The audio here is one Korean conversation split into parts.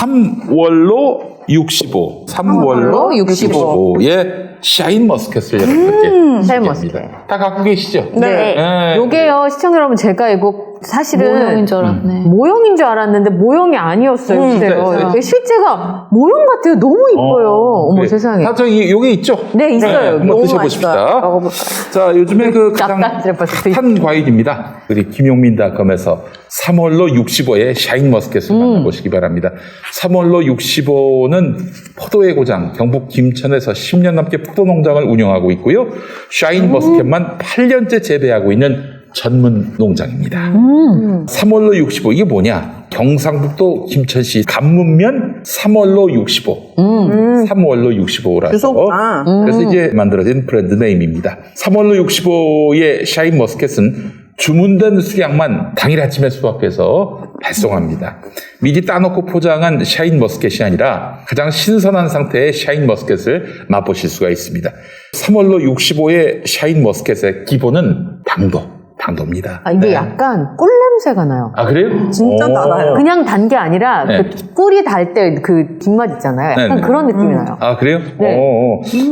3월로 65. 3월로 65의 샤인 머스켓을 여러분께 샤인 머스켓. 다 갖고 계시죠? 네. 네. 요게요, 시청자 여러분, 제가 이거 사실은 모형인 줄 알았네. 모형인 줄 알았는데 모형이 아니었어요. 진짜요? 실제가 모형 같아요. 너무 이뻐요. 어머 네. 세상에. 다 저기 요게 있죠? 네, 있어요. 한번 너무 드셔보십시다. 맛있어요. 먹어볼까요? 자, 요즘에 그 가장 짭짤 벌써 핫한 과일입니다. 우리 김용민닷컴에서 3월로 65의 샤인 머스켓을 만나보시기 바랍니다. 3월로 65는 포도의 고장 경북 김천에서 10년 넘게 포도 농장을 운영하고 있고요. 샤인 머스켓만 8년째 재배하고 있는 전문 농장입니다. 3월로 65 이게 뭐냐? 경상북도 김천시 간문면 3월로 65. 3월로 65라서 주소구나. 그래서 이제 만들어진 브랜드 네임입니다. 3월로 65의 샤인 머스켓은 주문된 수량만 당일 아침에 수확해서 발송합니다. 미리 따놓고 포장한 샤인 머스켓이 아니라 가장 신선한 상태의 샤인 머스켓을 맛보실 수가 있습니다. 3월로 65의 샤인 머스켓의 기본은 당도입니다. 아, 이게 네. 약간 꿀 냄새가 나요. 아, 그래요? 진짜 오. 달아요. 그냥 단 게 아니라 네. 그 꿀이 달 때 그 뒷맛 있잖아요. 약간 네네. 그런 느낌이 나요. 아, 그래요? 네.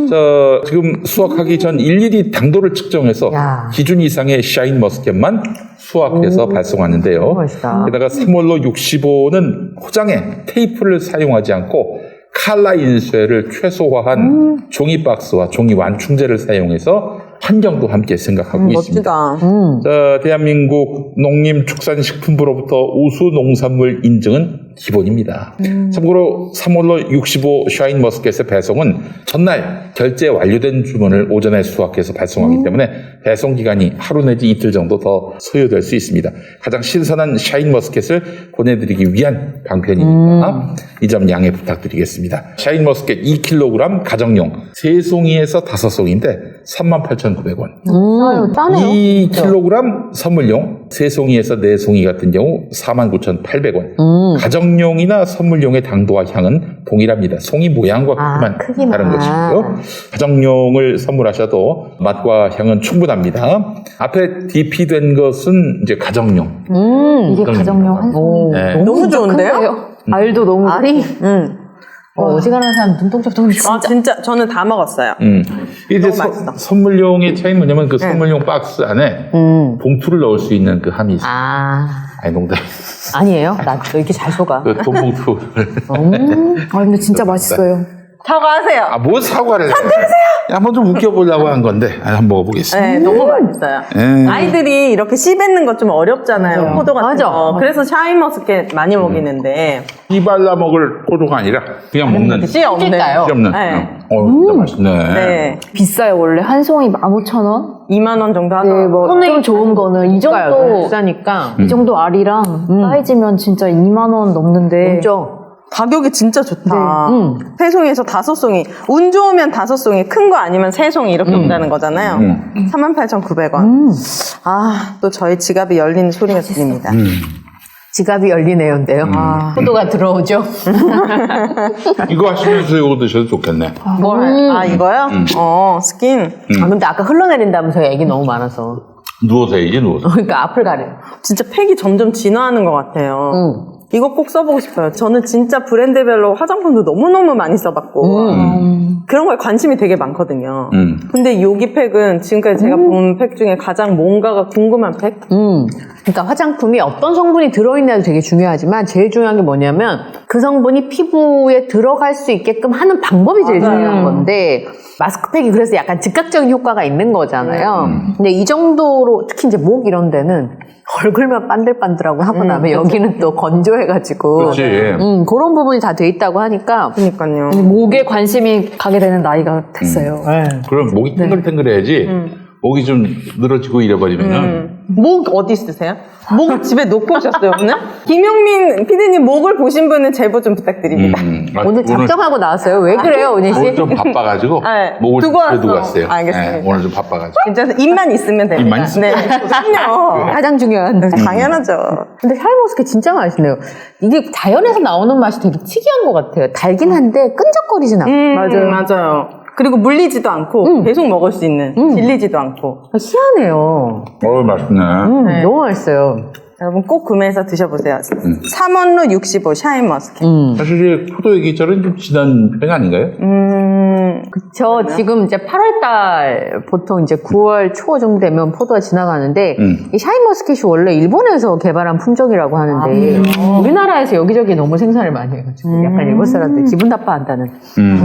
자, 지금 수확하기 전 일일이 당도를 측정해서 야. 기준 이상의 샤인 머스켓만 수확해서 발송하는데요. 너무 맛있다. 게다가 3월로 65는 포장에 테이프를 사용하지 않고 칼라 인쇄를 최소화한 종이 박스와 종이 완충제를 사용해서 환경도 함께 생각하고 있습니다. 멋지다. 자, 대한민국 농림축산식품부로부터 우수 농산물 인증은 기본입니다. 참고로 3월로 65 샤인 머스켓의 배송은 전날 결제 완료된 주문을 오전에 수확해서 발송하기 때문에 배송 기간이 하루 내지 이틀 정도 더 소요될 수 있습니다. 가장 신선한 샤인 머스켓을 보내드리기 위한 방편이니까 이 점 양해 부탁드리겠습니다. 샤인 머스켓 2kg 가정용 3송이에서 5송인데 38,900원. 싸네요. 2kg 선물용 3송이에서 4송이 같은 경우 49,800원. 가정용이나 선물용의 당도와 향은 동일합니다. 송이 모양과 크기만 크기만. 다른 것이고요. 가정용을 선물하셔도 맛과 향은 충분합니다. 앞에 DP된 것은 이제 가정용. 이게 가정용 한 송이. 네. 너무 좋은데요? 알도 너무 알이 응. 어지간한 사람 눈동자 좀 아, 진짜 저는 다 먹었어요. 이제 너무 맛있어. 선물용의 차이는 뭐냐면 그 선물용 박스 안에 봉투를 넣을 수 있는 그 함이 있어요. 아니, 농담. 아니에요? 나 이렇게 잘 속아. 그 돈봉투를. 아 근데 진짜 맛있어요. 사과하세요. 아, 뭘 사과를 해. 한번 좀 웃겨보려고 한 건데, 한번 먹어보겠습니다. 네, 너무 맛있어요. 아이들이 이렇게 씹는 거 좀 어렵잖아요. 포도 같은 맞아. 거. 그래서 샤인머스켓 많이 먹이는데 이 발라 먹을 포도가 아니라 그냥 먹는 씨 없는. 찔까요? 씨 없는. 네. 진짜 맛있네. 네. 비싸요 원래 한 송이 15,000원? 2만 원 정도 네, 하더라고요. 뭐 좀 좋은 거는 이 정도 비싸니까. 이 정도 알이랑 사이즈면 진짜 2만 원 넘는데. 엄청. 가격이 진짜 좋다. 네. 3송이에서 5송이. 운 좋으면 5송이, 큰 거 아니면 3송이 이렇게 온다는 거잖아요. 38,900원. 아, 또 저희 지갑이 열리는 소리가 들립니다. 지갑이 열리네요인데요. 포도가 들어오죠. 이거 하시면서 이거 드셔도 좋겠네. 아, 이거요? 스킨. 아, 근데 아까 흘러내린다면서 얘기 너무 많아서. 누워서 해야지, 누워서. 그러니까 앞을 가려. 진짜 팩이 점점 진화하는 것 같아요. 이거 꼭 써보고 싶어요. 저는 진짜 브랜드별로 화장품도 너무너무 많이 써봤고 그런 거에 관심이 되게 많거든요. 근데 여기 팩은 지금까지 제가 본 팩 중에 가장 뭔가가 궁금한 팩? 그러니까 화장품이 어떤 성분이 들어있냐도 되게 중요하지만 제일 중요한 게 뭐냐면 그 성분이 피부에 들어갈 수 있게끔 하는 방법이 제일 중요한 건데 마스크팩이 그래서 약간 즉각적인 효과가 있는 거잖아요. 근데 이 정도로 특히 이제 목 이런 데는 얼굴만 반들반들하고 하고 나면 여기는 또 건조해가지고 그렇지. 그런 부분이 다 돼 있다고 하니까 그러니까요. 목에 관심이 가게 되는 나이가 됐어요. 그럼 목이 탱글탱글해야지. 목이 좀 늘어지고 이래버리면은. 목 어디 쓰세요? 목 집에 놓고 오셨어요, 오늘? 김용민 PD님 목을 보신 분은 제보 좀 부탁드립니다. 오늘 작정하고 나왔어요. 왜 그래요, 은희 씨? 오늘 좀 바빠가지고 네, 목을 두고 집에 두고 왔어. 왔어요. 알겠습니다. 네, 오늘 좀 바빠가지고. 괜찮아요. 입만 있으면 됩니다. 입만 있으면 네, 그럼요. 가장 중요한. 당연하죠. 근데 샤인머스켓 진짜 맛있네요. 이게 자연에서 나오는 맛이 되게 특이한 것 같아요. 달긴 한데 끈적거리진 않고. 맞아요. 그리고 물리지도 않고 계속 먹을 수 있는 질리지도 않고. 희한해요. 맛있네. 네. 너무 맛있어요. 여러분 꼭 구매해서 드셔보세요. 3원로 65 샤인 머스켓. 사실 이제 포도 얘기처럼 좀 지난 편 아닌가요? 그쵸. 지금 이제 8월달 보통 이제 9월 초 정도 되면 포도가 지나가는데 이 샤인머스켓이 원래 일본에서 개발한 품종이라고 하는데 우리나라에서 여기저기 너무 생산을 많이 해가지고 약간 일본 사람들 기분 나빠한다는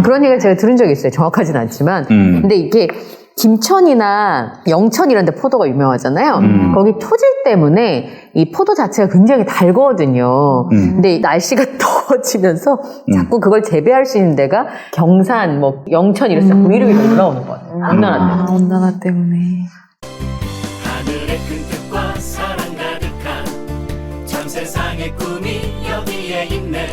그런 얘기를 제가 들은 적이 있어요. 정확하진 않지만 근데 이게 김천이나 영천 이런 데 포도가 유명하잖아요. 거기 토질 때문에 이 포도 자체가 굉장히 달거든요. 근데 날씨가 더워지면서 자꾸 그걸 재배할 수 있는 데가 경산, 뭐 영천 이래서 자꾸 위로 올라오는 것 같아요. 온난화 때문에. 온난화 때문에. 하늘의 큰 뜻과 사랑 가득한 전 세상의 꿈이 여기에 있네.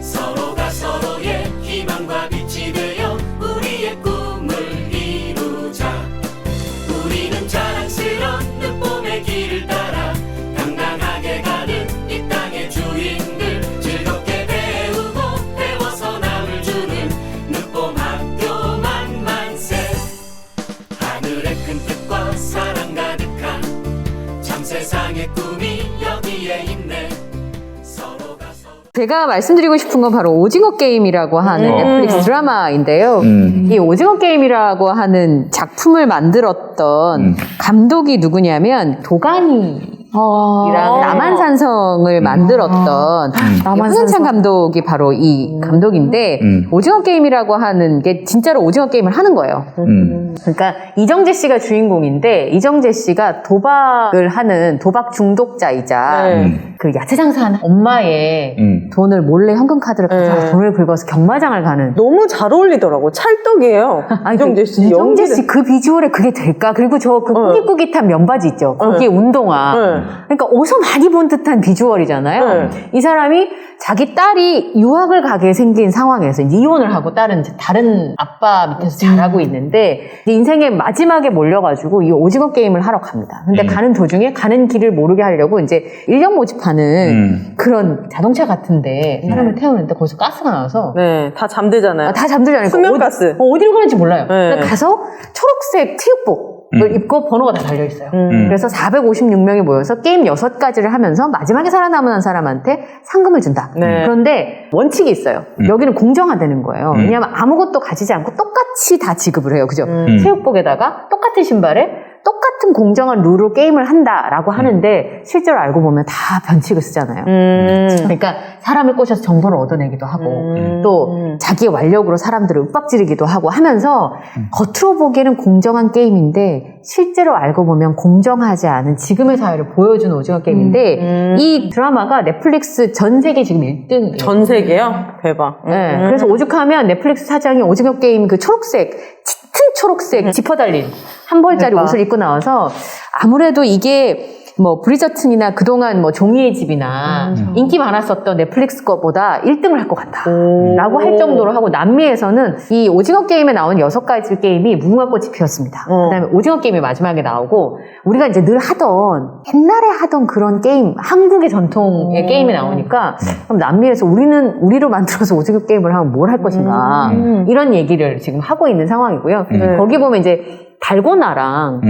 서로가 서로의 희망과 빛이 되어 우리의 꿈을 이루자. 우리는 자랑스런 늦봄의 길을 따라 당당하게 가는 이 땅의 주인들, 즐겁게 배우고 배워서 남을 주는 늦봄 학교 만만세. 하늘의 큰 뜻과 사랑 가득한 참 세상의 꿈이 여기에 있네. 서로가 서로 제가 말씀드리고 싶은 건 바로 오징어 게임이라고 하는 넷플릭스 드라마인데요. 이 오징어 게임이라고 하는 작품을 만들었던 감독이 누구냐면 도가니 이랑 남한산성을 만들었던 황은찬 감독이 바로 이 감독인데 오징어 게임이라고 하는 게 진짜로 오징어 게임을 하는 거예요. 그러니까 이정재 씨가 주인공인데 이정재 씨가 도박을 하는 도박 중독자이자 그 야채 장사하는 엄마의 돈을 몰래 현금 카드를 가져서 돈을 긁어서 경마장을 가는 너무 잘 어울리더라고. 찰떡이에요. 이정재 씨. 이정재 씨 그 비주얼에 그게 될까? 그리고 저 그 꾸깃꾸깃한 면바지 있죠. 거기에 운동화. 그러니까 어디서 많이 본 듯한 비주얼이잖아요. 이 사람이 자기 딸이 유학을 가게 생긴 상황에서 이혼을 하고 딸은 이제 다른 아빠 밑에서 자라고 있는데 인생의 마지막에 몰려가지고 이 오징어 게임을 하러 갑니다. 근데 가는 도중에 가는 길을 모르게 하려고 이제 인력 모집하는 그런 자동차 같은데 사람을 태우는데 거기서 가스가 나와서 네, 다 잠들잖아요. 다 잠들지 않으니까 수면가스. 어디로 가는지 몰라요. 네. 근데 가서 초록색 체육복을 입고 번호가 다 달려있어요. 그래서 456명이 모여서 게임 6가지를 하면서 마지막에 살아남은 사람한테 상금을 준다. 네. 그런데 원칙이 있어요. 여기는 공정화되는 거예요. 왜냐하면 아무것도 가지지 않고 똑같이 다 지급을 해요. 그죠? 체육복에다가 똑같은 신발에 똑같은 공정한 룰로 게임을 한다라고 하는데 실제로 알고 보면 다 변칙을 쓰잖아요. 그러니까 사람을 꼬셔서 정보를 얻어내기도 하고 또 자기의 완력으로 사람들을 윽박지르기도 하고 하면서 겉으로 보기에는 공정한 게임인데 실제로 알고 보면 공정하지 않은 지금의 사회를 보여주는 오징어 게임인데 이 드라마가 넷플릭스 전 세계 지금 1등. 전 세계요? 대박. 네, 그래서 오죽하면 넷플릭스 사장이 오징어 게임 그 초록색 짙은 초록색 지퍼 달린 한 벌짜리 대박. 옷을 입고 나와서 아무래도 이게 뭐 브리저튼이나 그동안 뭐 종이의 집이나 인기 많았었던 넷플릭스 거보다 1등을 할 것 같다 라고 할 정도로 하고 남미에서는 이 오징어 게임에 나온 6가지 게임이 무궁화꽃이 피었습니다. 그 다음에 오징어 게임이 마지막에 나오고 우리가 이제 늘 하던 옛날에 하던 그런 게임 한국의 전통의 게임이 나오니까 그럼 남미에서 우리로 만들어서 오징어 게임을 하면 뭘 할 것인가 이런 얘기를 지금 하고 있는 상황이고요. 거기 보면 이제 달고나랑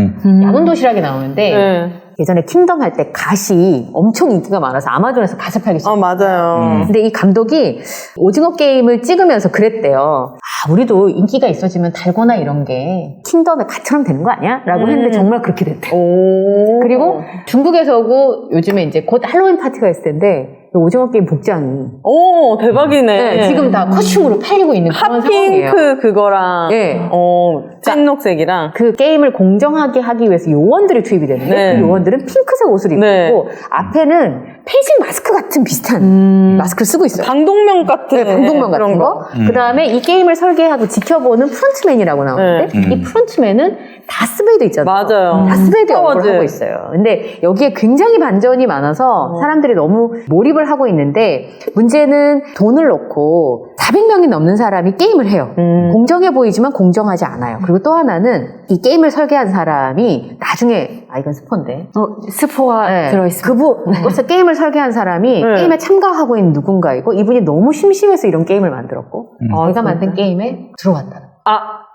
야문 도시락이 나오는데 예전에 킹덤 할 때 갓이 엄청 인기가 많아서 아마존에서 갓을 팔기 시작했어요. 맞아요. 근데 이 감독이 오징어 게임을 찍으면서 그랬대요. 우리도 인기가 있어지면 달고나 이런 게 킹덤의 갓처럼 되는 거 아니야? 라고 했는데 정말 그렇게 됐대요. 그리고 중국에서 오고 요즘에 이제 곧 할로윈 파티가 있을 텐데 오징어 게임 복장이 오, 대박이네. 네, 지금 다 커스튬으로 팔리고 있는 그런 상황이에요. 핫핑크 그거랑 네. 찐녹색이랑 그 게임을 공정하게 하기 위해서 요원들이 투입이 되는데 네. 그 요원들은 핑크색 옷을 입고 네. 있고 앞에는 페이싱 마스크 같은 비슷한 마스크를 쓰고 있어요. 방독면 같은 네, 방독면 그런 같은 거. 그 다음에 이 게임을 설계하고 지켜보는 프론트맨이라고 나오는데 이 프론트맨은 다스베이더 있잖아요. 맞아요. 다스베이더 역할을 스타워즈. 하고 있어요. 근데 여기에 굉장히 반전이 많아서 사람들이 너무 몰입을 하고 있는데 문제는 돈을 넣고 400명이 넘는 사람이 게임을 해요. 공정해 보이지만 공정하지 않아요. 그리고 또 하나는 이 게임을 설계한 사람이 나중에 이건 스포인데 스포가 들어있습니다. 그래서 게임을 설계한 사람이 게임에 참가하고 있는 누군가이고 이분이 너무 심심해서 이런 게임을 만들었고 내가 만든 게임에 들어왔다.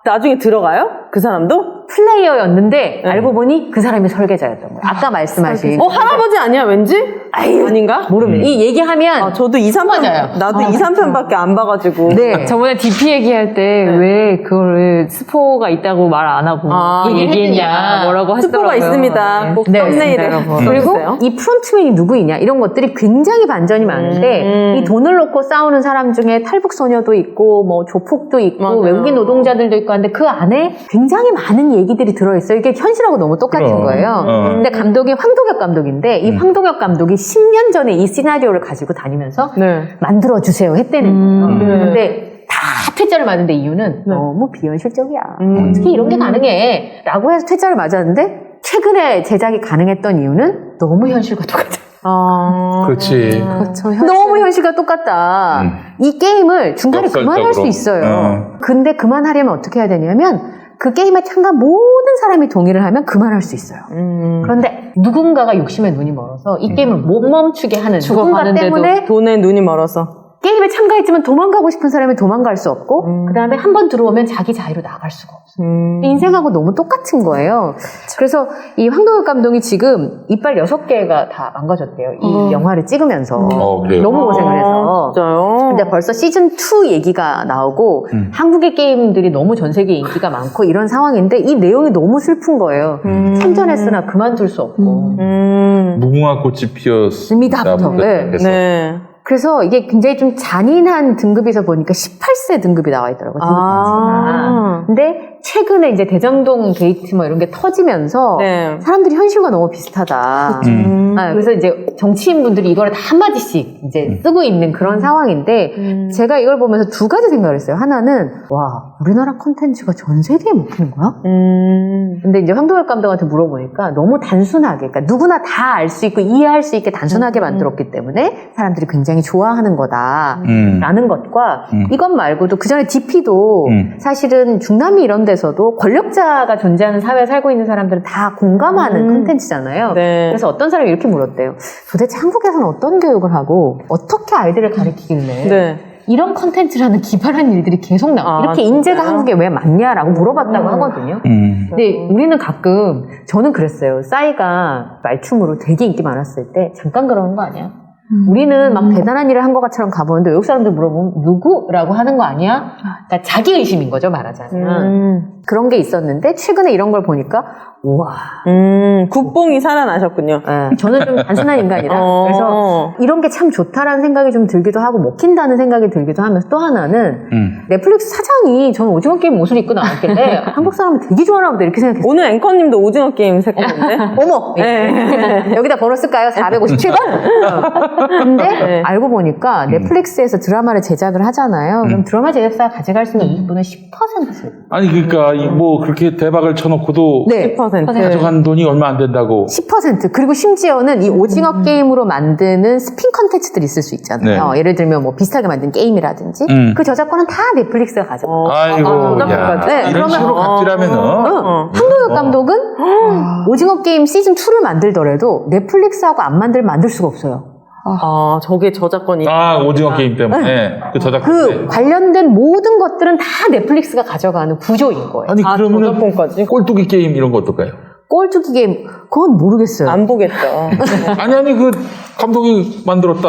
나중에 들어가요? 그 사람도? 플레이어였는데 알고 보니 그 사람이 설계자였던 거예요. 아까 말씀하신. 할아버지 아니야, 왠지? 아닌가? 모르면 이 얘기하면 저도 2, 3편, 맞아요. 나도 2, 3편밖에 안 봐가지고. 네. 저번에 DP 얘기할 때 왜 그거를 스포가 있다고 말 안 하고 얘기했냐 뭐라고 하시더라고요. 스포가 있습니다. 꼭 네, 썸네일에 그리고 써주세요. 이 프론트맨이 누구이냐 이런 것들이 굉장히 반전이 많은데 이 돈을 놓고 싸우는 사람 중에 탈북소녀도 있고 뭐 조폭도 있고 맞아요. 외국인 노동자들도 있고 한데 그 안에 굉장히 많은 얘기들이 들어있어요. 이게 현실하고 너무 똑같은 그럼. 거예요. 근데 감독이 황동혁 감독인데 이 황동혁 감독이 10년 전에 이 시나리오를 가지고 다니면서 네. 만들어주세요 했다는 거예요. 근데 다 퇴짜를 맞는데 이유는 너무 비현실적이야. 어떻게 이런 게 가능해? 라고 해서 퇴짜를 맞았는데 최근에 제작이 가능했던 이유는 너무 현실과 똑같아. 그렇지. 그렇죠. 너무 현실과 똑같다. 이 게임을 중간에 그만할 수 역설적으로. 있어요. 근데 그만하려면 어떻게 해야 되냐면 그 게임에 참가한 모든 사람이 동의를 하면 그만할 수 있어요. 그런데 누군가가 욕심에 눈이 멀어서 이 게임을 못 멈추게 하는 누군가 때문에 돈에 눈이 멀어서. 게임에 참가했지만 도망가고 싶은 사람이 도망갈 수 없고 그 다음에 한 번 들어오면 자기 자유로 나갈 수가 없어요. 인생하고 너무 똑같은 거예요. 그래서 이 황동혁 감독이 지금 이빨 6개가 다 망가졌대요. 이 영화를 찍으면서. 그래요? 너무 고생을 해서. 진짜요? 근데 벌써 시즌2 얘기가 나오고 한국의 게임들이 너무 전 세계에 인기가 많고 이런 상황인데 이 내용이 너무 슬픈 거예요. 참전했으나 그만둘 수 없고. 무궁화 꽃이 피었습니다부터 네. 해서. 네. 그래서 이게 굉장히 좀 잔인한 등급에서 보니까 18세 등급이 나와 있더라고요. 근데 최근에 이제 대장동 게이트 뭐 이런 게 터지면서 네. 사람들이 현실과 너무 비슷하다. 그래서 이제 정치인분들이 이걸 다 한마디씩 이제 쓰고 있는 그런 상황인데 제가 이걸 보면서 두 가지 생각을 했어요. 하나는 와 우리나라 콘텐츠가 전 세계에 먹히는 거야? 근데 이제 황동혁 감독한테 물어보니까 너무 단순하게 그러니까 누구나 다 알 수 있고 이해할 수 있게 단순하게 만들었기 때문에 사람들이 굉장히 좋아하는 거다 라는 것과 이것 말고도 그 전에 DP도 사실은 중남미 이런 데서도 권력자가 존재하는 사회에 살고 있는 사람들은 다 공감하는 콘텐츠잖아요. 네. 그래서 어떤 사람이 이렇게 물었대요. 도대체 한국에서는 어떤 교육을 하고 어떻게 아이들을 가르치길래 네. 이런 컨텐츠라는 기발한 일들이 계속 나와. 이렇게 진짜요? 인재가 한국에 왜 많냐라고 물어봤다고 하거든요. 근데 우리는 가끔, 저는 그랬어요. 싸이가 말춤으로 되게 인기 많았을 때 잠깐 그러는 거 아니야? 우리는 막 대단한 일을 한 것 같처럼 가보는데 외국 사람들 물어보면 누구라고 하는 거 아니야? 그러니까 자기 의심인 거죠, 말하자면. 그런 게 있었는데 최근에 이런 걸 보니까 우와. 국뽕이 살아나셨군요. 네, 저는 좀 단순한 인간이라 그래서 이런 게 참 좋다라는 생각이 좀 들기도 하고 먹힌다는 생각이 들기도 하면서 또 하나는 넷플릭스 사장이 저는 오징어 게임 옷을 입고 나왔길래 한국 사람은 되게 좋아하나 보다 이렇게 생각했어요. 오늘 앵커님도 오징어 게임 색깔인데? 어머! 여기다 번호 쓸까요? 457번? 근데 알고 보니까 넷플릭스에서 드라마를 제작을 하잖아요. 그럼 드라마 제작사가 가져갈 수 있는 이익분은 10%를. 아니 그러니까 뭐 그렇게 대박을 쳐놓고도 네. 10%. 가져간 돈이 얼마 안 된다고. 10%. 그리고 심지어는 이 오징어 게임으로 만드는 스핀 컨텐츠들이 있을 수 있잖아요. 예를 들면 뭐 비슷하게 만든 게임이라든지 그 저작권은 다 넷플릭스가 가져가요. 아이고, 야, 네, 이런 식으로 갑질하면은. 황동혁 감독은 오징어 게임 시즌2를 만들더라도 넷플릭스하고 안 만들 수가 없어요. 저게 저작권이. 오징어 게임 때문에. 그 저작권. 그 관련된 모든 것들은 다 넷플릭스가 가져가는 구조인 거예요. 아니, 그러면은 저작권까지? 꼴뚜기 게임 이런 거 어떨까요? 꼴뚜기 게임, 그건 모르겠어요. 안 보겠죠. 아니, 그 감독이 만들었다.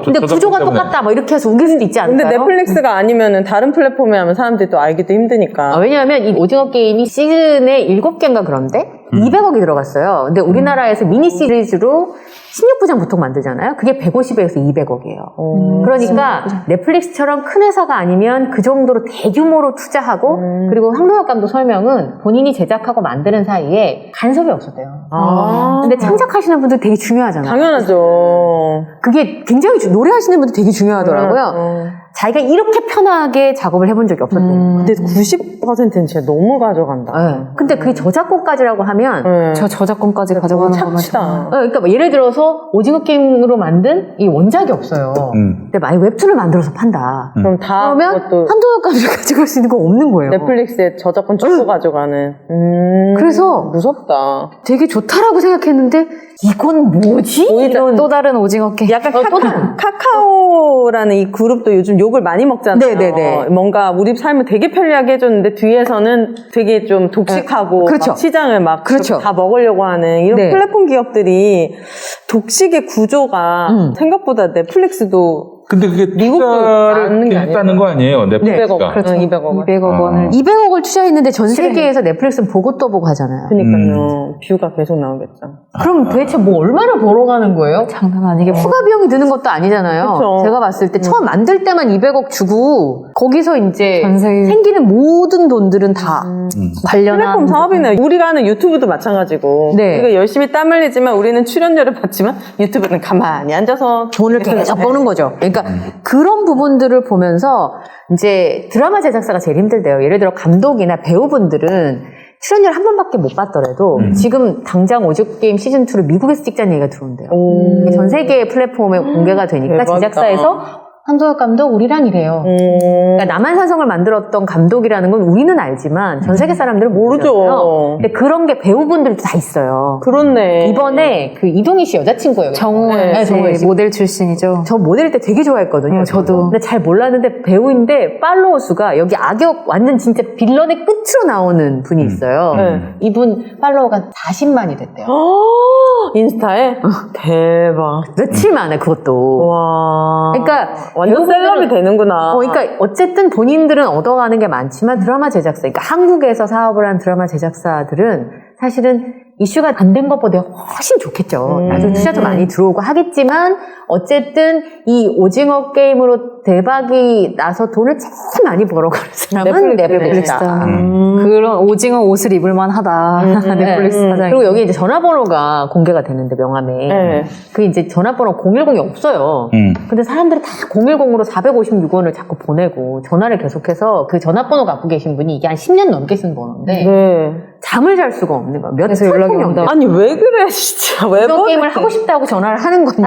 근데 저작권 구조가 때문에. 똑같다, 뭐 이렇게 해서 우길 수도 있지 않을까요? 근데 넷플릭스가 아니면은 다른 플랫폼에 하면 사람들이 또 알기도 힘드니까. 왜냐하면 이 오징어 게임이 시즌에 7개인가 그런데 200억이 들어갔어요. 근데 우리나라에서 미니 시리즈로 16부작 보통 만들잖아요. 그게 150에서 200억이에요. 그러니까 넷플릭스처럼 큰 회사가 아니면 그 정도로 대규모로 투자하고 그리고 황동혁 감독 설명은 본인이 제작하고 만드는 사이에 간섭이 없었대요. 근데 창작하시는 분들 되게 중요하잖아요. 당연하죠. 그게 굉장히 노래하시는 분들 되게 중요하더라고요. 자기가 이렇게 편하게 작업을 해본 적이 없었대요. 근데 90%는 진짜 너무 가져간다. 네. 근데 그게 저작권까지라고 하면 저 저작권까지 가져가는 거만 착취다. 그러니까 뭐 예를 들어서 오징어 게임으로 만든 이 원작이 없어요. 근데 만약 웹툰을 만들어서 판다. 그럼 다 그러면 그것도 한동혁 감독이 가져갈 수 있는 건 없는 거예요. 넷플릭스에 저작권 축소 가져가는. 그래서 무섭다. 되게 좋다라고 생각했는데 이건 뭐지? 오히려 또 다른 오징어 게임. 약간 또 다른. 카카오라는 이 그룹도 요즘 욕을 많이 먹잖아요. 네네네. 뭔가 우리 삶을 되게 편리하게 해줬는데 뒤에서는 되게 좀 독식하고 그렇죠. 막 시장을 막 그렇죠. 다 먹으려고 하는 이런 네. 플랫폼 기업들이 독식의 구조가 생각보다 넷플릭스도 근데 그게 미국도 않는 게 투자를 했다는 거 아니에요? 넷플릭스가. 200억, 그렇죠. 200억. 200억 원을. 200억을 투자했는데 전 세계에서 넷플릭스는 보고 또 보고 하잖아요. 그러니까요. 뷰가 계속 나오겠죠. 그럼 도대체 뭐 얼마나 벌어가는 거예요? 장난 아니게 추가 비용이 드는 것도 아니잖아요. 그쵸. 제가 봤을 때 처음 만들 때만 200억 주고 거기서 이제 전 세계 생기는 모든 돈들은 다 관련한 플랫폼 사업이네. 우리가 하는 유튜브도 마찬가지고. 네. 우리가 열심히 땀 흘리지만 우리는 출연료를 받지만 유튜브는 가만히 앉아서 돈을 계속 버는 거죠. 그러니까 그런 부분들을 보면서 이제 드라마 제작사가 제일 힘들대요. 예를 들어 감독이나 배우분들은 출연료를 한 번밖에 못 받더라도 지금 당장 오징어 게임 시즌2를 미국에서 찍자는 얘기가 들어온대요. 이게 전 세계 플랫폼에 공개가 되니까 대박이다. 제작사에서 한동혁 감독 우리랑 이래요. 그러니까 남한산성을 만들었던 감독이라는 건 우리는 알지만 전 세계 사람들은 모르죠. 모르잖아요. 근데 그런 게 배우분들도 다 있어요. 그렇네. 이번에 그 이동희 씨 여자친구예요. 정우 네, 정우 씨. 모델 출신이죠. 저 모델 때 되게 좋아했거든요. 저도. 근데 잘 몰랐는데 배우인데 팔로워 수가 여기 악역 완전 진짜 빌런의 끝으로 나오는 분이 있어요. 네. 이분 팔로워가 40만이 됐대요. 인스타에? 대박. 며칠 만에 그것도. 와. 그러니까 완전 배우분들은- 셀럽이 되는구나. 그러니까 어쨌든 본인들은 얻어가는 게 많지만 드라마 제작사, 그러니까 한국에서 사업을 한 드라마 제작사들은 사실은 이슈가 안 된 것보다 훨씬 좋겠죠. 나중에 투자도 많이 들어오고 하겠지만 어쨌든 이 오징어 게임으로 대박이 나서 돈을 제일 많이 벌어가는 사람은 넷플릭스다. 그런 오징어 옷을 입을만 하다. 넷플릭스 사장이. 그리고 여기 이제 전화번호가 공개가 되는데 명함에 네. 그 이제 전화번호 010이 없어요. 근데 사람들이 다 010으로 456원을 자꾸 보내고 전화를 계속해서 그 전화번호 갖고 계신 분이 이게 한 10년 넘게 쓴 번호인데 네. 잠을 잘 수가 없는 거야. 몇 그래서 연락이 온다. 아니, 왜 그래, 진짜. 왜 이런 게임을 하고 싶다고 전화를 하는 건지.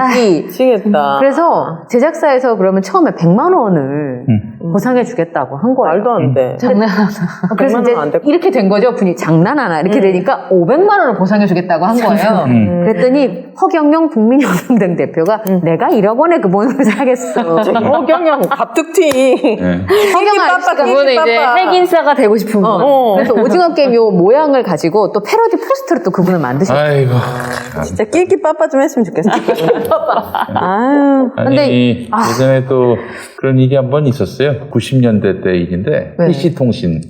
미치겠다. 그래서 제작사에서 그러면 처음에 100만 원을 보상해 주겠다고 한 거예요. 말도 안 돼. 장난하다. 그래서 100만 이제 원안 됐고. 이렇게 된 거죠. 분이 장난하나 이렇게 되니까 500만 원을 보상해 주겠다고 한 거예요. 그랬더니 허경영 국민연금당 대표가 내가 1억 원에 그 번호를 사겠어. 허경영, 갑툭튀. 허경아 아저씨가 그분은 이제 핵인싸가 되고 싶은 거. 그래서 오징어 게임 요 모양을 가지고 또 패러디 포스터를 또 그분은 만드셨어요. 아이고. 진짜 낄끼빠빠 좀 했으면 좋겠어. 아유. 아니, 근데- 예전에 또 그런 일이 한 번 있었어요. 90년대 때 일인데, 네. PC통신.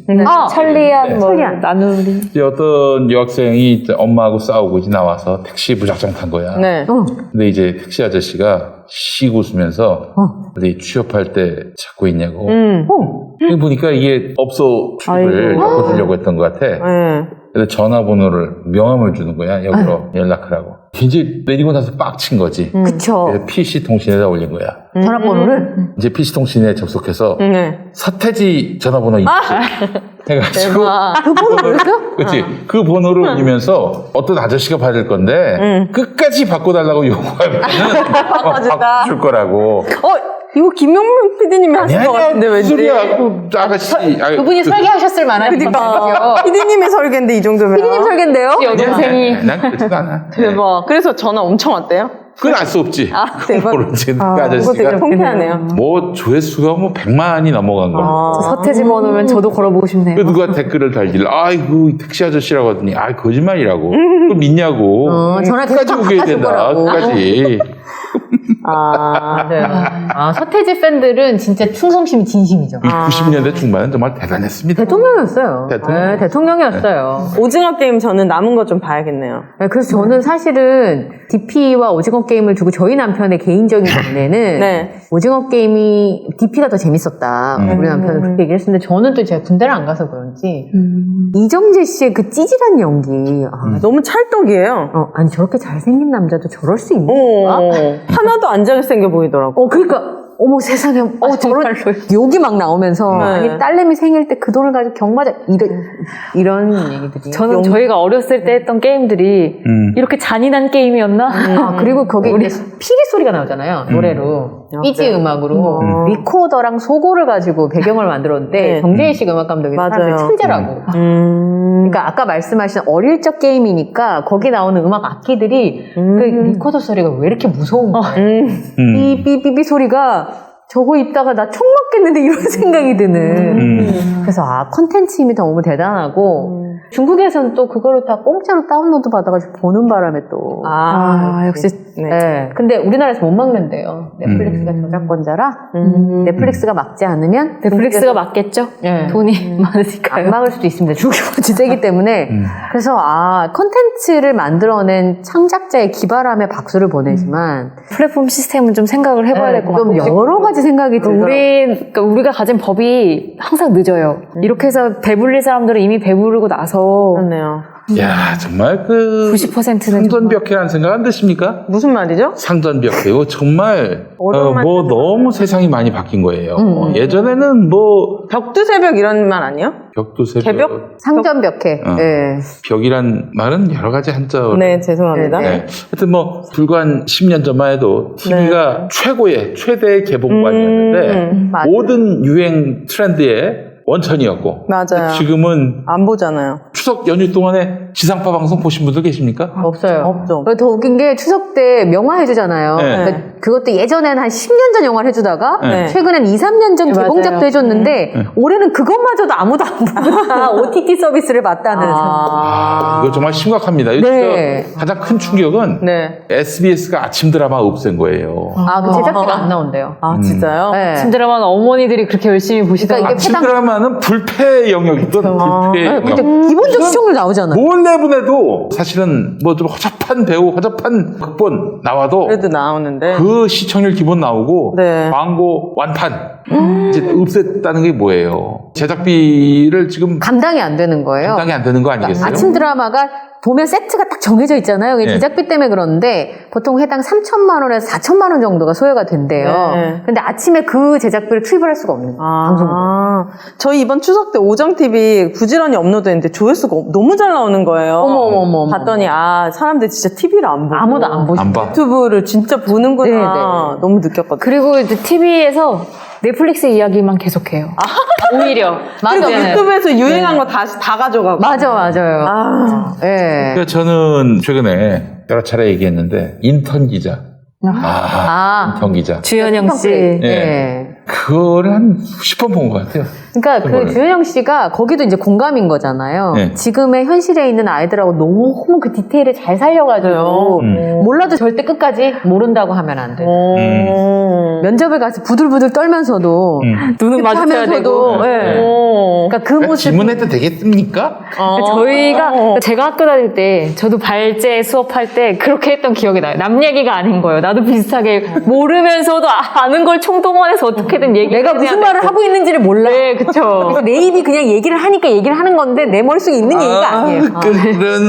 천리안 뭐 천리안. 나누리. 이제 어떤 여학생이 이제 엄마하고 싸우고 이제 나와서 택시 무작정 탄 거야. 네. 근데 이제 택시 아저씨가 씩 웃으면서 어디 취업할 때 찾고 있냐고. 보니까 이게 업소 출입을 아이고. 바꿔주려고 했던 것 같아. 네. 그래서 전화번호를 명함을 주는 거야. 여기로 연락하라고. 이제 내리고 나서 빡친 거지. 그쵸. 그래서 PC통신에다 올린 거야. 전화번호를 이제 PC통신에 접속해서 네. 서태지 전화번호 있지. 해가지고 그 번호를요? 그렇지. 그 번호를 올리면서 어떤 아저씨가 받을 건데 끝까지 바꿔달라고 요구하면은 바꿔줄 거라고. 이거 김용민 PD님이 하신 것 같은데, 무슨 왠지. 소리야. 그 아가씨. 그분이 설계하셨을 만한 그니까. PD님의 설계인데, 이 정도면. 피디님 설계인데요? 여동생이. 난 그렇지도 않아. 대박. 그래서 전화 엄청 왔대요? 그건 알 수 없지. 대박. 모르지. 그 그거 되게 아저씨가 통쾌하네요. 뭐 조회수가 뭐 100만이 넘어간 거야. 서태지 번호면 저도 걸어보고 싶네요. 그 누가 댓글을 달길래 아이고 택시 아저씨라고 하더니 아 거짓말이라고 그걸 믿냐고 전화 끝까지 계속 우겨야 바꿔줄 된다 거라고. 끝까지 서태지 팬들은 진짜 충성심이 진심이죠. 이 90년대 중반은 정말 대단했습니다. 대통령이었어요. 대통령. 네, 대통령이었어요. 오징어 게임 저는 남은 거 좀 봐야겠네요. 네, 그래서 저는 사실은 DP와 오징어 게임을 두고 저희 남편의 개인적인 견해는 네. 오징어 게임이 DP가 더 재밌었다. 우리 남편은 그렇게 얘기를 했었는데 저는 또 제가 군대를 안 가서 그런지 이정재 씨의 그 찌질한 연기 너무 찰떡이에요. 아니 저렇게 잘생긴 남자도 저럴 수 있는 하나도 안 잘생겨 보이더라고. 그러니까 어머 세상에 저런 욕이 막 나오면서 네. 아니 딸내미 생일 때 그 돈을 가지고 경마장 이런 얘기들이 저는 저희가 어렸을 때 했던 게임들이 이렇게 잔인한 게임이었나? 그리고 거기 이제 피리 소리가 나오잖아요 노래로 삐지 음악으로 리코더랑 소고를 가지고 배경을 만들었는데 네. 정재희 씨가 음악 감독이 맞아요. 사람들 천재라고 그러니까 아까 말씀하신 어릴 적 게임이니까 거기 나오는 음악 악기들이 그 리코더 소리가 왜 이렇게 무서운 거야. 삐삐삐삐 소리가 저거 입다가 나 총 맞겠는데 이런 생각이 드는. 그래서 컨텐츠 힘이 너무 대단하고 중국에서는 또 그거를 다 공짜로 다운로드 받아가지고 보는 바람에 또 역시 네. 근데 우리나라에서 못 막는데요. 넷플릭스가 저작권자라 넷플릭스가 막지 않으면 넷플릭스가 맞겠죠? 네. 돈이 많으니까요. 안 막을 수도 있습니다. 중국이 세기 때문에. 그래서 컨텐츠를 만들어낸 창작자의 기발함에 박수를 보내지만 플랫폼 시스템은 좀 생각을 해봐야 될 것 좀 같아요. 여러 가지 생각이 들어요. 그러니까 우리가 가진 법이 항상 늦어요. 이렇게 해서 배불릴 사람들은 이미 배부르고 나서 그렇네요. 야, 정말 그 90%는 상전벽해라는 생각 안 드십니까? 무슨 말이죠? 상전벽해요. 정말 어려운 뭐 너무 세상이 많이 바뀐 거예요. 예전에는 뭐 벽두새벽 이런 말 아니에요? 벽두새벽, 개벽? 상전벽해. 네. 벽이란 말은 여러 가지 한자어로. 네, 죄송합니다. 네. 하여튼 뭐 불과 한 10년 전만 해도 TV가 최대의 개봉관이었는데 맞아요. 모든 유행 트렌드의 원천이었고 맞아요. 지금은 안 보잖아요. 추석 연휴 동안에 지상파 방송 보신 분들 계십니까? 없어요. 없죠. 더 웃긴 게 추석 때 명화 해주잖아요. 네. 그러니까 그것도 예전에는 한 10년 전 영화를 해주다가 네. 최근엔 2, 3년 전 맞아요. 개봉작도 해줬는데 올해는 그것마저도 아무도 안 보다 OTT 서비스를 봤다는. 이거 정말 심각합니다. 네. 진짜 가장 큰 충격은 네. SBS가 아침 드라마 없앤 거예요. 그 제작비가 안 나온대요. 진짜요? 네. 아침 드라마는 어머니들이 그렇게 열심히 보시다가 그러니까 이게 아침 드라마는 불패 영역이든 불패 영역. 근데 기본적 시청률 나오잖아요. 뭘 내보내도 사실은 뭐 좀 허접한 배우, 허접한 극본 나와도 그래도 나오는데. 그 시청률 기본 나오고 네. 광고 완판 이제 없앴다는 게 뭐예요? 제작비를 지금 감당이 안 되는 거예요. 감당이 안 되는 거 아니겠어요? 아침 드라마가 보면 세트가 딱 정해져 있잖아요. 그게 네. 제작비 때문에 그런데 보통 회당 3천만 원에서 4천만 원 정도가 소요가 된대요. 네. 근데 아침에 그 제작비를 투입을 할 수가 없는 거예요. 방송국. 저희 이번 추석 때 오정TV 부지런히 업로드했는데 조회수가 너무 잘 나오는 거예요. 어머. 봤더니 사람들 진짜 TV를 안 보고 아무도 안 보죠. 안 봐. 유튜브를 진짜 보는구나. 네. 너무 느꼈거든요. 그리고 이제 TV에서 넷플릭스 이야기만 계속해요. 오히려 맞아. 그리고 유튜브에서 유행한 거 다시 다 가져가고. 맞아요. 예. 그러니까 저는 최근에 여러 차례 얘기했는데 인턴 기자. 인턴 기자. 주현영 씨. 예. 그거를 한 수십 번 본 것 같아요. 그러니까 그거를. 그 주현영 씨가 거기도 이제 공감인 거잖아요. 네. 지금의 현실에 있는 아이들하고 너무 그 디테일을 잘 살려가지고 몰라도 절대 끝까지 모른다고 하면 안 돼. 면접에 가서 부들부들 떨면서도 눈은 마주쳐야 되고. 하면서도, 예. 그러니까 그 모습. 질문해도 되겠습니까? 저희가 제가 학교 다닐 때 저도 발제 수업할 때 그렇게 했던 기억이 나요. 남 얘기가 아닌 거예요. 나도 비슷하게 모르면서도 아는 걸 총동원해서 어떻게든 얘기. 내가 무슨 말을 하고 있는지를 몰라. 네, 그쵸. 그래서 내 입이 그냥 얘기를 하니까 얘기를 하는 건데 내 머릿속에 있는 얘기가 아니에요. 그런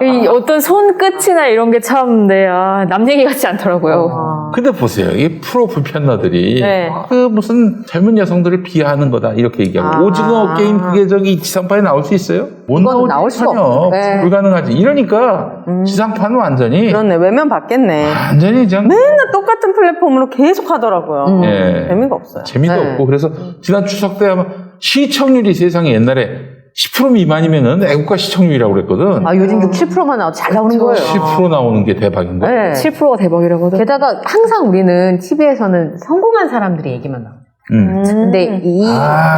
이 어떤 손끝이나 이런 게 참, 남 얘기 같지 않더라고요. 근데 보세요. 이 프로 불편러들이 네. 그 무슨 젊은 여성들을 비하하는 거다 이렇게 얘기하고 오징어 게임 그게 저기 지상파에 나올 수 있어요? 못 그건 나오지, 나올 수가 전혀. 없죠. 네. 불가능하지. 이러니까 지상파는 완전히 그렇네. 외면 받겠네. 완전히 그냥 맨날 똑같은 플랫폼으로 계속 하더라고요. 예. 재미가 없어요. 재미도 네. 없고 그래서 지난 추석 때 아마 시청률이 세상에 옛날에 10% 미만이면은 애국가 시청률이라고 그랬거든. 요즘 6, 7%만 나와도 잘 나오는 거예요. 10% 나오는 게 대박인 거야. 네. 7%가 대박이라고 하더라고요. 게다가 항상 우리는 TV에서는 성공한 사람들의 얘기만 나와요. 근데 이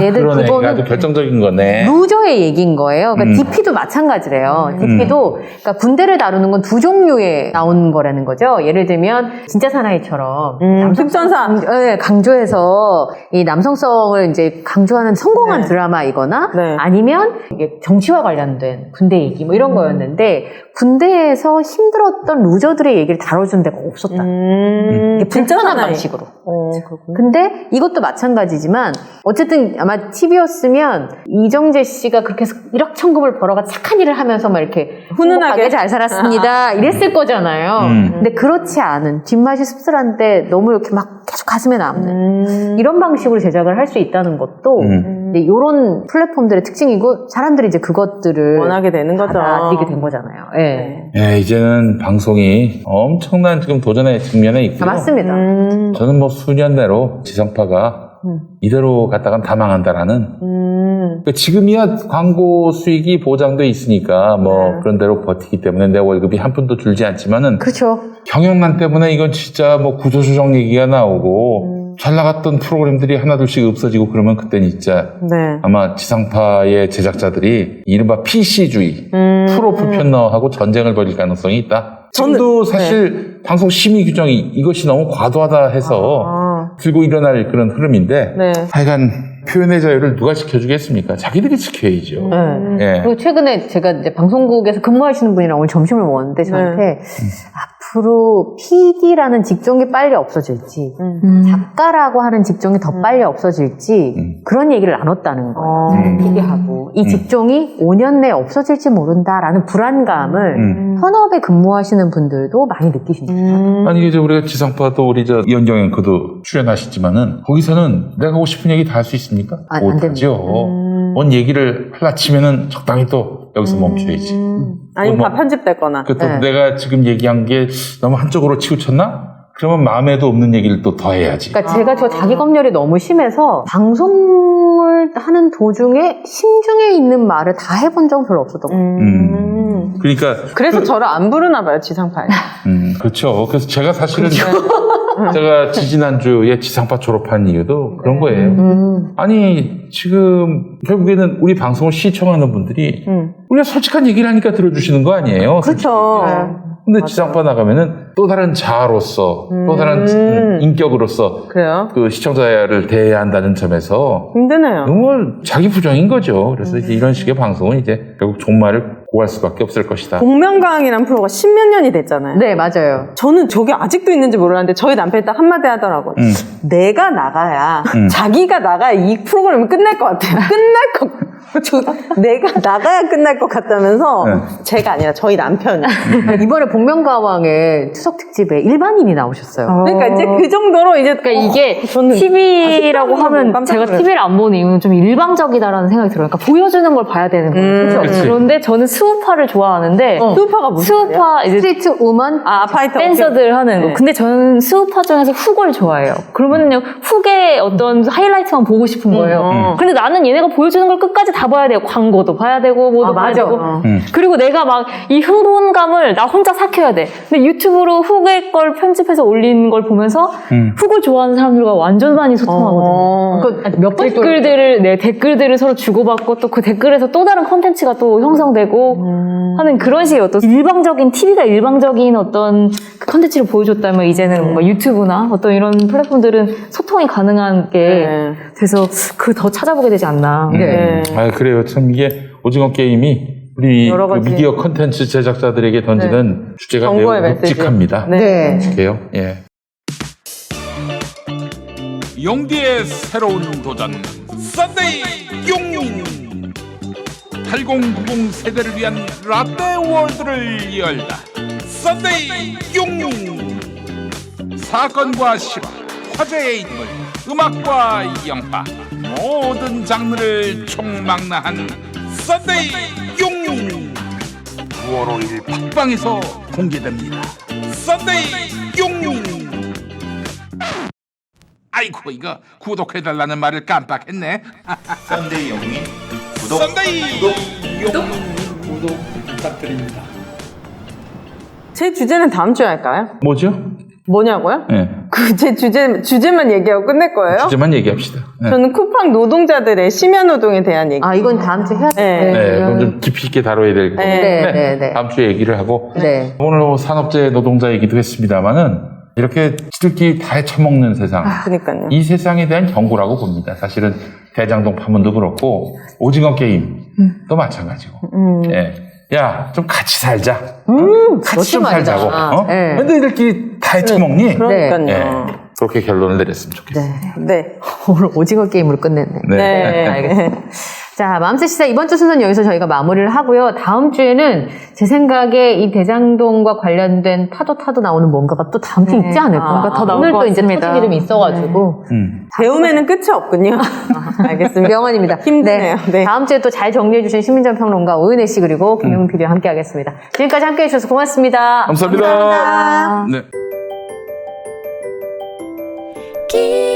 얘들 그러네. 이게 아주 그거는 결정적인 거네. 루저의 얘기인 거예요. 그러니까 DP도 마찬가지래요. DP도 그러니까 군대를 다루는 건 두 종류의 나오는 거라는 거죠. 예를 들면 진짜 사나이처럼 특전사. 네, 강조해서 이 남성성을 이제 강조하는 성공한 드라마이거나 네. 아니면 이게 정치와 관련된 군대 얘기 뭐 이런 거였는데 군대에서 힘들었던 루저들의 얘기를 다뤄준 데가 없었다. 이게 불편한 방식으로. 그렇구나. 근데 이것도 마찬가지지만 어쨌든 아마 TV였으면 이정재 씨가 그렇게 해서 1억 천금을 벌어가 착한 일을 하면서 막 이렇게 훈훈하게 잘 살았습니다 이랬을 거잖아요. 근데 그렇지 않은 뒷맛이 씁쓸한데 너무 이렇게 막 계속 가슴에 남는 이런 방식으로 제작을 할 수 있다는 것도 이런 플랫폼들의 특징이고 사람들이 이제 그것들을 원하게 되는 거죠. 받아들이게 된 거잖아요. 예. 예, 이제는 방송이 엄청난 지금 도전의 측면에 있고요. 맞습니다. 저는 뭐 수년 내로 지상파가 이대로 갔다간 다 망한다라는. 그러니까 지금이야 광고 수익이 보장돼 있으니까 뭐 그런 대로 버티기 때문에 내 월급이 한 푼도 줄지 않지만은 그렇죠. 경영난 때문에 이건 진짜 뭐 구조조정 얘기가 나오고 잘 나갔던 프로그램들이 하나둘씩 없어지고 그러면 그때는 진짜 네. 아마 지상파의 제작자들이 이른바 PC주의, 프로 불편러하고 전쟁을 벌일 가능성이 있다. 지금도 사실 방송 심의 규정이 이것이 너무 과도하다 해서 들고 일어날 그런 흐름인데 네. 하여간 표현의 자유를 누가 지켜주겠습니까? 자기들이 지켜야죠. 예. 그리고 최근에 제가 이제 방송국에서 근무하시는 분이랑 오늘 점심을 먹었는데 저한테 앞으로 PD라는 직종이 빨리 없어질지 작가라고 하는 직종이 더 빨리 없어질지 그런 얘기를 나눴다는 거예요. PD하고 이 직종이 5년 내에 없어질지 모른다라는 불안감을 현업에 근무하시는 분들도 많이 느끼십니다. 아니 이제 우리가 지상파도 우리 저 이현경 앵커도 출연하시지만은 거기서는 내가 하고 싶은 얘기 다 할 수 있습니까? 안 못하죠. 뭔 얘기를 하려 치면은 적당히 또 여기서 멈춰야지. 아니면 뭐, 다 편집됐거나. 그 또 네. 내가 지금 얘기한 게 너무 한쪽으로 치우쳤나? 그러면 마음에도 없는 얘기를 또 더 해야지. 그러니까 제가 저 자기 검열이 너무 심해서 방송을 하는 도중에 심중에 있는 말을 다 해본 적은 별로 없었던 것 같아요. 그러니까 그래서 저를 안 부르나 봐요, 지상파에. 그렇죠. 그래서 제가 사실은 제가 지지난주에 지상파 졸업한 이유도 그런 거예요. 아니 지금 결국에는 우리 방송을 시청하는 분들이 우리가 솔직한 얘기를 하니까 들어주시는 거 아니에요? 그렇죠. 근데 지상파 나가면은 또 다른 자아로서 또 다른 인격으로서 그래요? 그 시청자를 대해야 한다는 점에서 힘드네요. 정말 자기 부정인 거죠. 그래서 이제 이런 식의 방송은 이제 결국 종말을 고할 수밖에 없을 것이다. 복면가왕이라는 프로가 10몇 년이 됐잖아요. 네, 맞아요. 저는 저게 아직도 있는지 몰랐는데 저희 남편이 딱 한마디 하더라고요. 내가 나가야 자기가 나가야 이 프로그램을 끝낼 것 같아요. 내가 나가야 끝날 것 같다면서 제가 아니라 저희 남편이. 이번에 복면가왕의 추석 특집에 일반인이 나오셨어요. 그러니까 이제 그 정도로 이제 그러니까 이게 저는 TV라고 아직도 하면 깜짝 제가 놀랐어요. TV를 안 보는 이유는 좀 일방적이다라는 생각이 들어요. 그러니까 보여주는 걸 봐야 되는 거예요. 그치. 그런데 저는 스우파를 좋아하는데 스우파가 무슨 스우파 이제 스트리트 우먼? 파이터 댄서들 하는 거. 네. 근데 저는 스우파 중에서 훅을 좋아해요. 그러면요, 훅의 어떤 하이라이트만 보고 싶은 거예요. 근데 나는 얘네가 보여주는 걸 끝까지 다 봐야 돼요. 광고도 봐야 되고, 뭐도 봐야 맞아. 되고. 그리고 내가 막 이 흥분감을 나 혼자 삭혀야 돼. 근데 유튜브로 훅의 걸 편집해서 올린 걸 보면서 훅을 좋아하는 사람들과 완전 많이 소통하거든요. 몇 번? 댓글들을 서로 주고받고 또 그 댓글에서 또 다른 컨텐츠가 또 형성되고 하는 그런 식의 어떤 TV가 일방적인 어떤 그 컨텐츠를 보여줬다면 이제는 뭔가 유튜브나 어떤 이런 플랫폼들은 소통이 가능한 게 돼서 그 더 찾아보게 되지 않나. 네. 아 그래요. 참 이게 오징어 게임이 우리 여러 그 가지. 미디어 컨텐츠 제작자들에게 던지는 주제가 매우 정보의 메시지. 묵직합니다. 네. 묵직해요. 예. 용디의 새로운 도전 썬데이 용인 8090 세대를 위한 라떼 월드를 열다 썬데이 용인 사건과 실화 화제의 인물 음악과 영화 모든 장르를 총망라한 썬데이 용인 9월 5일 팟빵에서 공개됩니다. 썬데이 용인 아이고 이거 구독해달라는 말을 깜빡했네. 썬데이 영민 구독 썬데이 구독 부탁드립니다. 제 주제는 다음 주에 할까요? 뭐죠? 뭐냐고요? 예. 그 제 주제만 얘기하고 끝낼 거예요? 주제만 얘기합시다. 예. 저는 쿠팡 노동자들의 심야 노동에 대한 얘기. 아, 이건 다음 주에 해야 돼요. 네, 그럼 좀 깊이 있게 다뤄야 될 거고. 네. 다음 주에 얘기를 하고. 네. 오늘 뭐 산업재 노동자 얘기도 했습니다만은 이렇게 지들끼리 다 헤쳐먹는 세상. 그러니까요. 이 세상에 대한 경고라고 봅니다. 사실은 대장동 파문도 그렇고 오징어 게임도 마찬가지고. 예. 야, 좀 같이 살자. 같이 좀 말이다. 살자고. 어? 네. 근데 이들끼리 다 헤쳐먹니? 그러니까요. 예. 그렇게 결론을 내렸으면 좋겠어요. 네. 오늘 오징어 게임으로 끝냈네. 네. 알겠습니다. 자, 맘새 시사 이번 주 순서는 여기서 저희가 마무리를 하고요. 다음 주에는 제 생각에 이 대장동과 관련된 타도 나오는 뭔가가 또 다음 주에 있지 않을까. 뭔가 더 나올 오늘 것 또 이제 같습니다. 터진 이름이 있어가지고. 배움에는 끝이 없군요. 알겠습니다. 명언입니다. 힘드네요. 네. 다음 주에 또 잘 정리해주신 신민정 평론가 오은혜 씨 그리고 김용민 PD와 함께 하겠습니다. 지금까지 함께 해주셔서 고맙습니다. 감사합니다. 네. 길